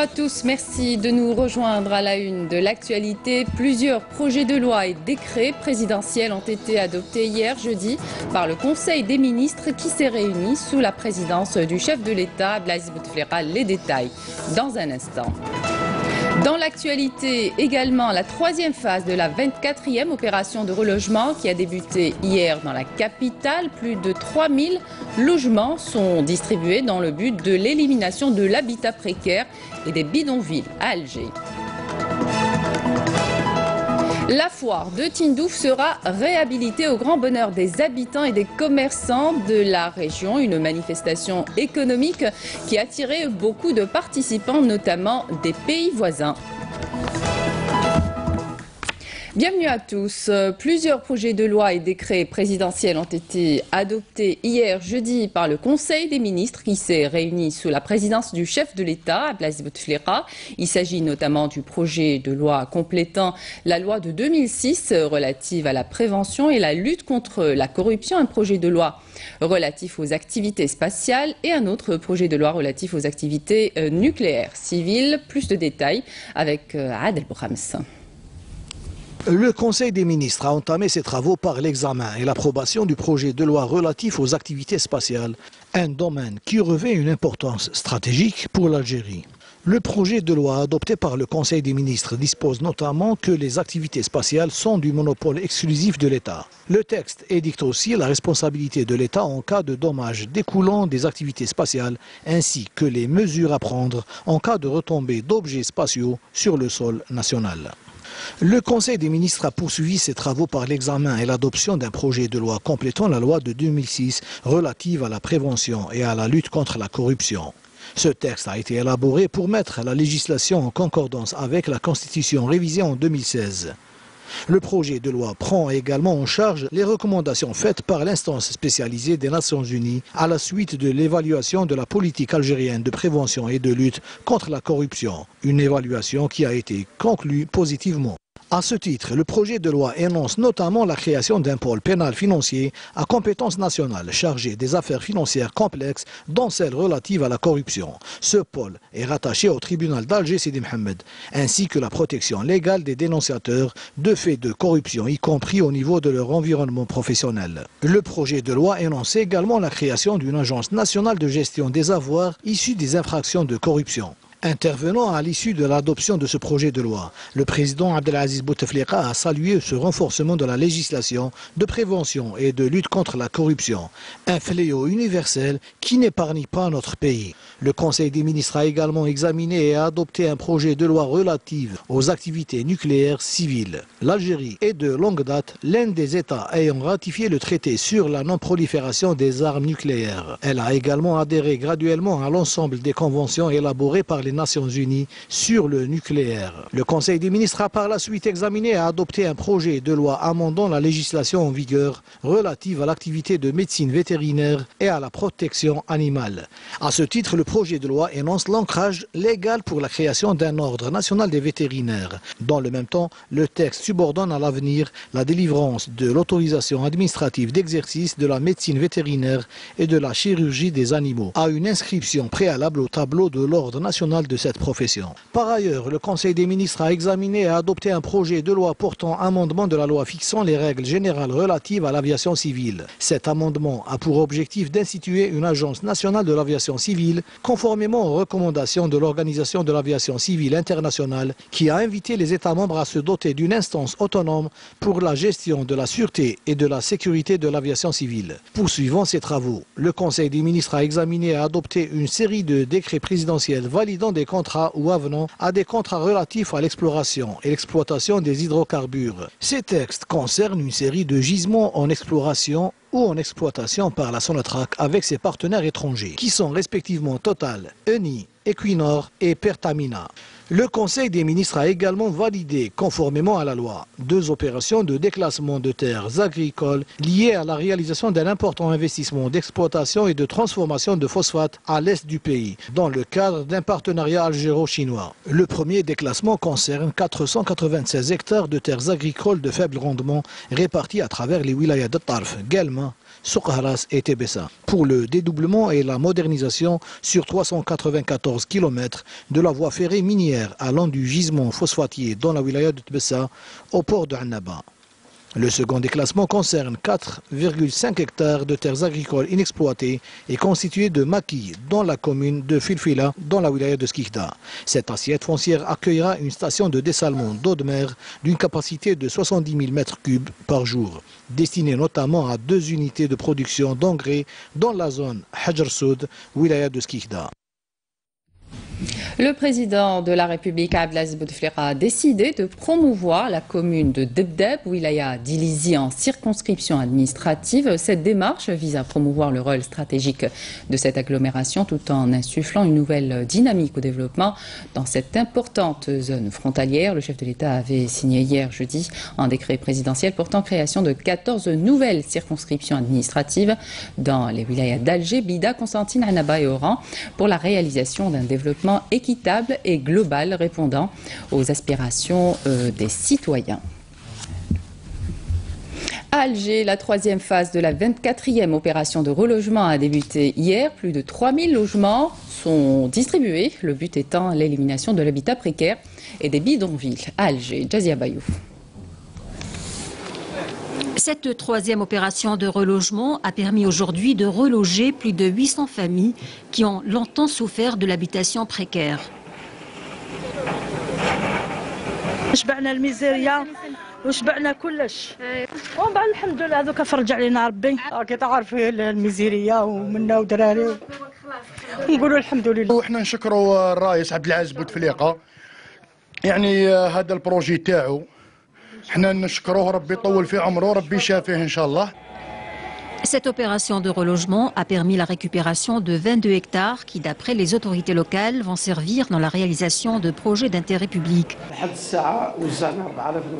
à tous, merci de nous rejoindre à la une de l'actualité. Plusieurs projets de loi et décrets présidentiels ont été adoptés hier jeudi par le Conseil des ministres qui s'est réuni sous la présidence du chef de l'État, Abdelaziz Bouteflika. Les détails dans un instant. Dans l'actualité également, la troisième phase de la 24e opération de relogement qui a débuté hier dans la capitale. Plus de 3000 logements sont distribués dans le but de l'élimination de l'habitat précaire et des bidonvilles à Alger. La foire de Tindouf sera réhabilitée au grand bonheur des habitants et des commerçants de la région. Une manifestation économique qui a attiré beaucoup de participants, notamment des pays voisins. Bienvenue à tous. Plusieurs projets de loi et décrets présidentiels ont été adoptés hier jeudi par le Conseil des ministres qui s'est réuni sous la présidence du chef de l'État, Abdelaziz Bouteflika. Il s'agit notamment du projet de loi complétant la loi de 2006 relative à la prévention et la lutte contre la corruption, un projet de loi relatif aux activités spatiales et un autre projet de loi relatif aux activités nucléaires civiles. Plus de détails avec Adel Bouhams. Le Conseil des ministres a entamé ses travaux par l'examen et l'approbation du projet de loi relatif aux activités spatiales, un domaine qui revêt une importance stratégique pour l'Algérie. Le projet de loi adopté par le Conseil des ministres dispose notamment que les activités spatiales sont du monopole exclusif de l'État. Le texte édicte aussi la responsabilité de l'État en cas de dommages découlant des activités spatiales ainsi que les mesures à prendre en cas de retombée d'objets spatiaux sur le sol national. Le Conseil des ministres a poursuivi ses travaux par l'examen et l'adoption d'un projet de loi complétant la loi de 2006 relative à la prévention et à la lutte contre la corruption. Ce texte a été élaboré pour mettre la législation en concordance avec la Constitution révisée en 2016. Le projet de loi prend également en charge les recommandations faites par l'instance spécialisée des Nations Unies à la suite de l'évaluation de la politique algérienne de prévention et de lutte contre la corruption, une évaluation qui a été conclue positivement. À ce titre, le projet de loi énonce notamment la création d'un pôle pénal financier à compétence nationale chargé des affaires financières complexes, dont celles relatives à la corruption. Ce pôle est rattaché au tribunal d'Alger Sidi Mohamed, ainsi que la protection légale des dénonciateurs de faits de corruption, y compris au niveau de leur environnement professionnel. Le projet de loi énonce également la création d'une agence nationale de gestion des avoirs issus des infractions de corruption. Intervenant à l'issue de l'adoption de ce projet de loi, le président Abdelaziz Bouteflika a salué ce renforcement de la législation de prévention et de lutte contre la corruption, un fléau universel qui n'épargne pas notre pays. Le Conseil des ministres a également examiné et adopté un projet de loi relatif aux activités nucléaires civiles. L'Algérie est de longue date l'un des États ayant ratifié le traité sur la non-prolifération des armes nucléaires. Elle a également adhéré graduellement à l'ensemble des conventions élaborées par les Nations Unies sur le nucléaire. Le Conseil des ministres a par la suite examiné et adopté un projet de loi amendant la législation en vigueur relative à l'activité de médecine vétérinaire et à la protection animale. À ce titre, le projet de loi énonce l'ancrage légal pour la création d'un ordre national des vétérinaires. Dans le même temps, le texte subordonne à l'avenir la délivrance de l'autorisation administrative d'exercice de la médecine vétérinaire et de la chirurgie des animaux à une inscription préalable au tableau de l'ordre national de cette profession. Par ailleurs, le Conseil des ministres a examiné et adopté un projet de loi portant amendement de la loi fixant les règles générales relatives à l'aviation civile. Cet amendement a pour objectif d'instituer une agence nationale de l'aviation civile conformément aux recommandations de l'Organisation de l'aviation civile internationale qui a invité les États membres à se doter d'une instance autonome pour la gestion de la sûreté et de la sécurité de l'aviation civile. Poursuivant ces travaux, le Conseil des ministres a examiné et adopté une série de décrets présidentiels validant des contrats ou avenants à des contrats relatifs à l'exploration et l'exploitation des hydrocarbures. Ces textes concernent une série de gisements en exploration ou en exploitation par la Sonatrach avec ses partenaires étrangers, qui sont respectivement Total, Eni, Equinor et Pertamina. Le Conseil des ministres a également validé, conformément à la loi, 2 opérations de déclassement de terres agricoles liées à la réalisation d'un important investissement d'exploitation et de transformation de phosphate à l'est du pays, dans le cadre d'un partenariat algéro-chinois. Le premier déclassement concerne 496 hectares de terres agricoles de faible rendement répartis à travers les wilayas de Tarf, Guelma, Soukharas et Tébessa, pour le dédoublement et la modernisation sur 394 km de la voie ferrée minière allant du gisement phosphatier dans la wilaya de Tébessa au port de Annaba. Le second déclassement concerne 4,5 hectares de terres agricoles inexploitées et constituées de maquis dans la commune de Filfila, dans la wilaya de Skikda. Cette assiette foncière accueillera une station de dessalement d'eau de mer d'une capacité de 70 000 m3 par jour, destinée notamment à 2 unités de production d'engrais dans la zone Hajar Soud, wilaya de Skikda. Le président de la République, Abdelaziz Bouteflika, a décidé de promouvoir la commune de Debdeb, wilaya d'Ilizi, en circonscription administrative. Cette démarche vise à promouvoir le rôle stratégique de cette agglomération tout en insufflant une nouvelle dynamique au développement dans cette importante zone frontalière. Le chef de l'État avait signé hier jeudi un décret présidentiel portant création de 14 nouvelles circonscriptions administratives dans les wilayas d'Alger, Bida, Constantine, Annaba et Oran pour la réalisation d'un développement équitable et global répondant aux aspirations des citoyens. À Alger, la troisième phase de la 24e opération de relogement a débuté hier. Plus de 3000 logements sont distribués, le but étant l'élimination de l'habitat précaire et des bidonvilles. À Alger, Jazia Bayouf. Cette troisième opération de relogement a permis aujourd'hui de reloger plus de 800 familles qui ont longtemps souffert de l'habitation précaire. شبعنا الميزيريا وشبعنا كلش ومن بعد الحمد لله هذوك فرج علينا ربي كي تعرفي الميزيريا ومنا ودراري نقولوا الحمد لله. وحنا نشكروا الرئيس عبد العزيز بوتفليقه يعني هذا البروجي تاعو حنا نشكروه ربي يطول في عمره ربي يشافيه ان شاء الله. Cette opération de relogement a permis la récupération de 22 hectares qui, d'après les autorités locales, vont servir dans la réalisation de projets d'intérêt public.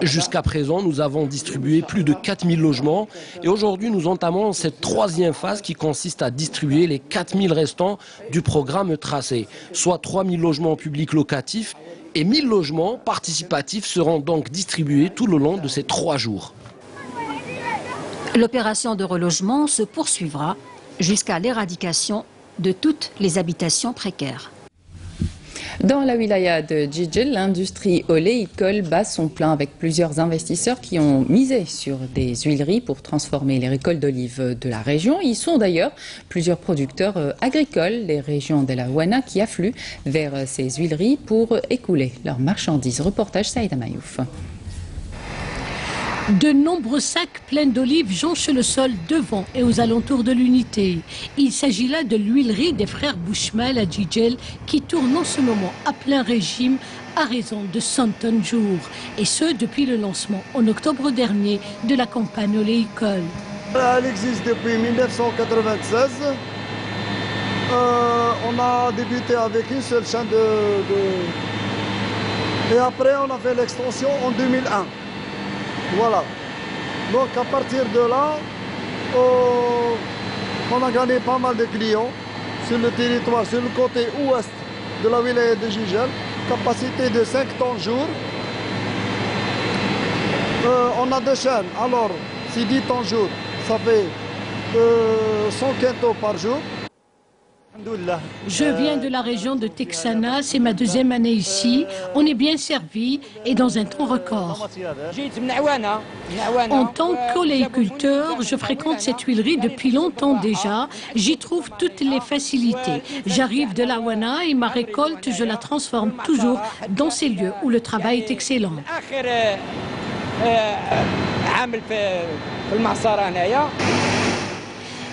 Jusqu'à présent, nous avons distribué plus de 4000 logements et aujourd'hui, nous entamons cette troisième phase qui consiste à distribuer les 4000 restants du programme tracé, soit 3000 logements publics locatifs et 1000 logements participatifs seront donc distribués tout le long de ces 3 jours. L'opération de relogement se poursuivra jusqu'à l'éradication de toutes les habitations précaires. Dans la wilaya de Djidjel, l'industrie oléicole bat son plein avec plusieurs investisseurs qui ont misé sur des huileries pour transformer les récoltes d'olives de la région. Ils sont d'ailleurs plusieurs producteurs agricoles des régions de la Ouana qui affluent vers ces huileries pour écouler leurs marchandises. Reportage Saïda Mayouf. De nombreux sacs pleins d'olives jonchent le sol devant et aux alentours de l'unité. Il s'agit là de l'huilerie des frères Bouchmal à Djidjel qui tourne en ce moment à plein régime à raison de 100 tonnes jour. Et ce, depuis le lancement en octobre dernier de la campagne oléicole. Elle existe depuis 1996. On a débuté avec une seule chaîne Et après, on a fait l'extension en 2001. Voilà. Donc à partir de là, on a gagné pas mal de clients sur le territoire, sur le côté ouest de la wilaya de Djidjel, capacité de 5 tonnes jour. On a 2 chaînes, alors si 10 tonnes jour, ça fait 100 quintaux par jour. Je viens de la région de Texana, c'est ma 2e année ici. On est bien servi et dans un temps record. En tant qu'oléiculteur, je fréquente cette huilerie depuis longtemps déjà. J'y trouve toutes les facilités. J'arrive de la Ouana et ma récolte, je la transforme toujours dans ces lieux où le travail est excellent.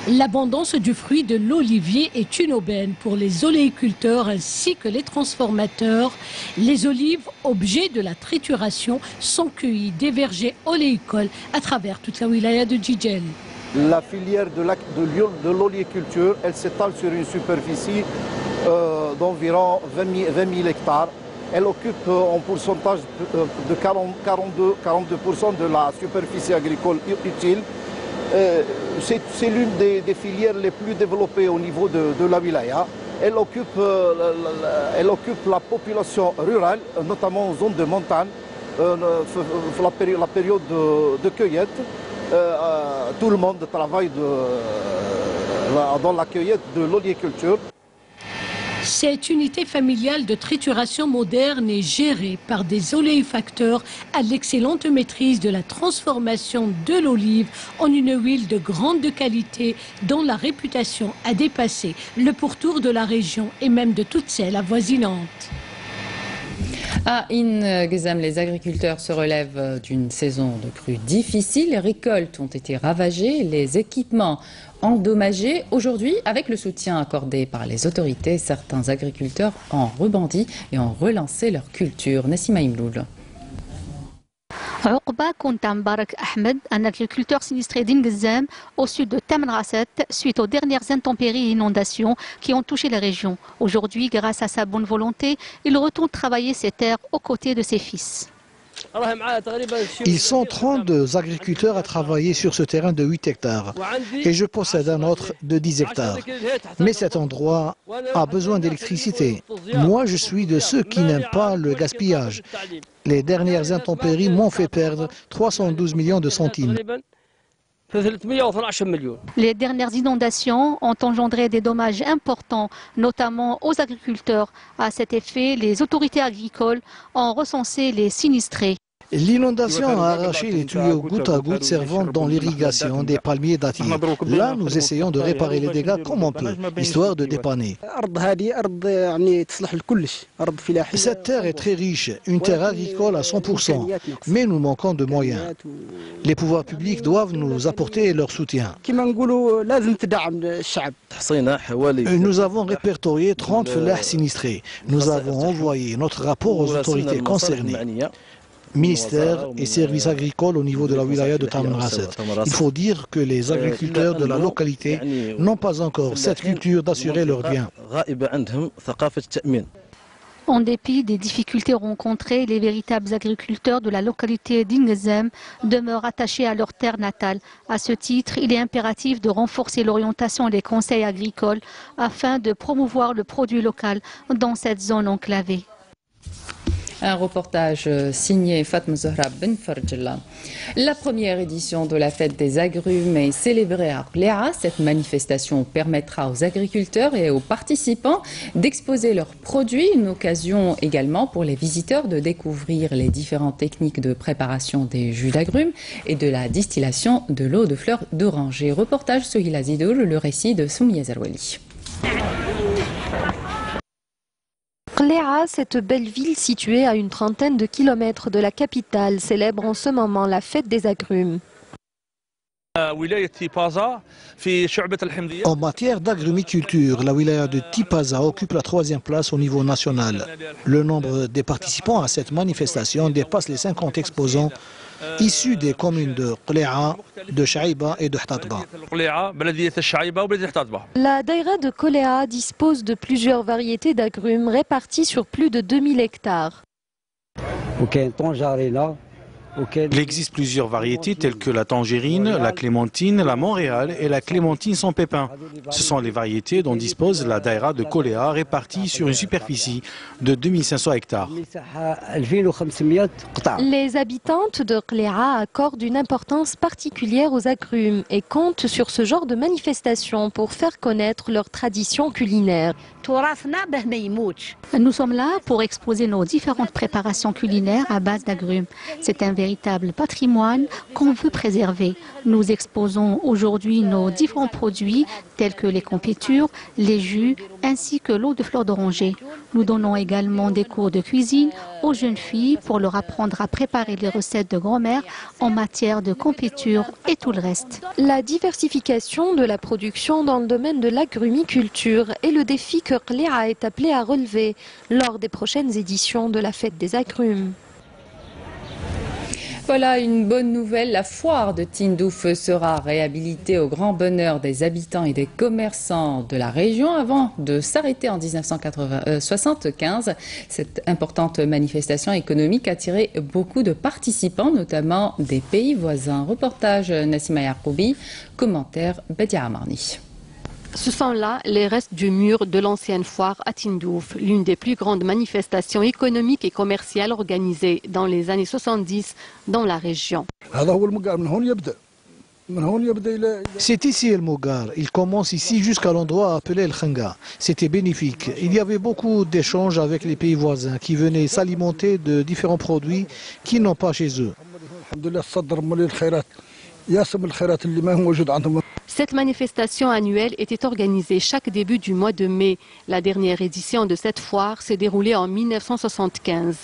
L'abondance du fruit de l'olivier est une aubaine pour les oléiculteurs ainsi que les transformateurs. Les olives, objets de la trituration, sont cueillies des vergers oléicoles à travers toute la wilaya de Djidjel. La filière de l'oléiculture, elle s'étale sur une superficie d'environ 20 000 hectares. Elle occupe en pourcentage de 42% de la superficie agricole utile. C'est l'une des filières les plus développées au niveau de la wilaya. Elle occupe la population rurale, notamment en zone de montagne, la période de cueillette. tout le monde travaille dans la cueillette de l'oléiculture. Cette unité familiale de trituration moderne est gérée par des oléifacteurs à l'excellente maîtrise de la transformation de l'olive en une huile de grande qualité dont la réputation a dépassé le pourtour de la région et même de toutes celles avoisinantes. À Ingezem, les agriculteurs se relèvent d'une saison de crue difficile. Les récoltes ont été ravagées, les équipements endommagés. Aujourd'hui, avec le soutien accordé par les autorités, certains agriculteurs ont rebondi et ont relancé leur culture. Nassima Imloul. Oqba Konta Mbarak Ahmed, un agriculteur sinistré d'Ingezem, au sud de Tamanrasset, suite aux dernières intempéries et inondations qui ont touché la région. Aujourd'hui, grâce à sa bonne volonté, il retourne travailler ses terres aux côtés de ses fils. Ils sont 32 agriculteurs à travailler sur ce terrain de 8 hectares et je possède un autre de 10 hectares. Mais cet endroit a besoin d'électricité. Moi, je suis de ceux qui n'aiment pas le gaspillage. Les dernières intempéries m'ont fait perdre 312 millions de centimes. Les dernières inondations ont engendré des dommages importants, notamment aux agriculteurs. À cet effet, les autorités agricoles ont recensé les sinistrés. L'inondation a arraché les tuyaux goutte à goutte servant dans l'irrigation des palmiers dattiers. Là, nous essayons de réparer les dégâts comme on peut, histoire de dépanner. Cette terre est très riche, une terre agricole à 100%, mais nous manquons de moyens. Les pouvoirs publics doivent nous apporter leur soutien. Nous avons répertorié 30 fellahs sinistrés. Nous avons envoyé notre rapport aux autorités concernées. Ministère et services agricoles au niveau de la wilaya de Tamanrasset. Il faut dire que les agriculteurs de la localité n'ont pas encore cette culture d'assurer leurs biens. En dépit des difficultés rencontrées, les véritables agriculteurs de la localité d'Ingezem demeurent attachés à leur terre natale. À ce titre, il est impératif de renforcer l'orientation des conseils agricoles afin de promouvoir le produit local dans cette zone enclavée. Un reportage signé Fatma Zahra Ben Farjella. La première édition de la fête des agrumes est célébrée à Qléa. Cette manifestation permettra aux agriculteurs et aux participants d'exposer leurs produits. Une occasion également pour les visiteurs de découvrir les différentes techniques de préparation des jus d'agrumes et de la distillation de l'eau de fleurs d'oranger. Reportage Sohila Zidoul, le récit de Soumia Zarouali. Qléa, cette belle ville située à une trentaine de kilomètres de la capitale, célèbre en ce moment la fête des agrumes. En matière d'agrumiculture, la wilaya de Tipaza occupe la 3e place au niveau national. Le nombre des participants à cette manifestation dépasse les 50 exposants issus des communes de Qléa, de Chaïba et de Htatba. La daïra de Qléa dispose de plusieurs variétés d'agrumes réparties sur plus de 2000 hectares. Il existe plusieurs variétés telles que la tangerine, la clémentine, la Montréal et la clémentine sans pépins. Ce sont les variétés dont dispose la daïra de Qléa répartie sur une superficie de 2500 hectares. Les habitantes de Qléa accordent une importance particulière aux agrumes et comptent sur ce genre de manifestation pour faire connaître leur tradition culinaire. Nous sommes là pour exposer nos différentes préparations culinaires à base d'agrumes. C'est un véritable patrimoine qu'on veut préserver. Nous exposons aujourd'hui nos différents produits tels que les confitures, les jus ainsi que l'eau de fleurs d'oranger. Nous donnons également des cours de cuisine aux jeunes filles pour leur apprendre à préparer les recettes de grand-mère en matière de confitures et tout le reste. La diversification de la production dans le domaine de l'agrumiculture est le défi que Qléa est appelé à relever lors des prochaines éditions de la fête des agrumes. Voilà une bonne nouvelle, la foire de Tindouf sera réhabilitée au grand bonheur des habitants et des commerçants de la région avant de s'arrêter en 1975. Cette importante manifestation économique a attiré beaucoup de participants, notamment des pays voisins. Reportage Nassima Yarkoubi, commentaire Badia Amarni. Ce sont là les restes du mur de l'ancienne foire à Tindouf, l'une des plus grandes manifestations économiques et commerciales organisées dans les années 70 dans la région. C'est ici El Mogar. Il commence ici jusqu'à l'endroit appelé El Khanga. C'était bénéfique. Il y avait beaucoup d'échanges avec les pays voisins qui venaient s'alimenter de différents produits qu'ils n'ont pas chez eux. Cette manifestation annuelle était organisée chaque début du mois de mai. La dernière édition de cette foire s'est déroulée en 1975.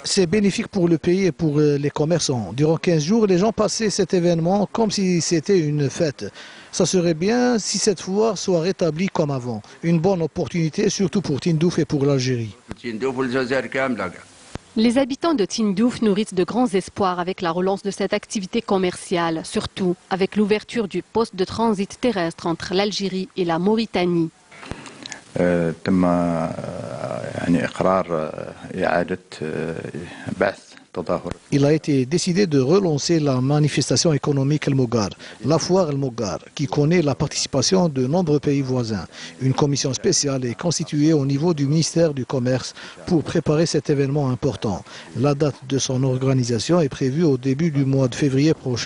C'est bénéfique pour le pays et pour les commerçants. Durant 15 jours, les gens passaient cet événement comme si c'était une fête. Ça serait bien si cette foire soit rétablie comme avant. Une bonne opportunité, surtout pour Tindouf et pour l'Algérie. Les habitants de Tindouf nourrissent de grands espoirs avec la relance de cette activité commerciale, surtout avec l'ouverture du poste de transit terrestre entre l'Algérie et la Mauritanie. Il a été décidé de relancer la manifestation économique El Mogar, la foire El Mogar, qui connaît la participation de nombreux pays voisins. Une commission spéciale est constituée au niveau du ministère du Commerce pour préparer cet événement important. La date de son organisation est prévue au début du mois de février prochain.